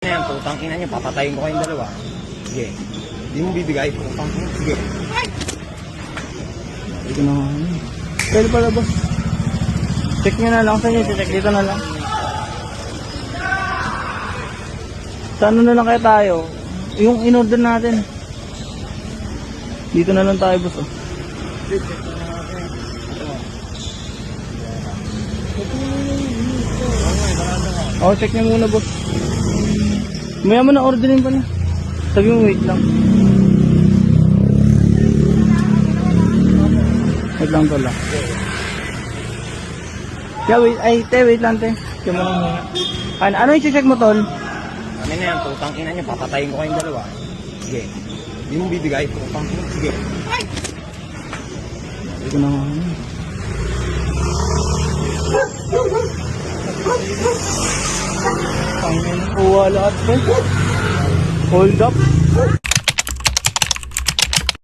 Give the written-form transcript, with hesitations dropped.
Yan, putang ina nyo, papatayin ko kayong dalawa. Sige. Hindi mo bibigay, putang ina. Sige. Hindi ko na pwede pala boss. Check nyo na lang sa inyo, check dito na lang. Sa ano na lang kaya tayo? Yung in-order natin. Dito na lang tayo boss. Oh, check nyo muna boss. Maya mo na orderin pala. Sabi mo wait lang. Wait lang pala. Kaya wait lang te. Kaya mo lang muna. Ano yung check mo tol? Ano na yan, putang ina nyo, papatayin ko kayong dalawa. Sige. Hindi mo bibigay, putang ina. Sige. Hindi ko na Ang kuha lahat boss. Hold up.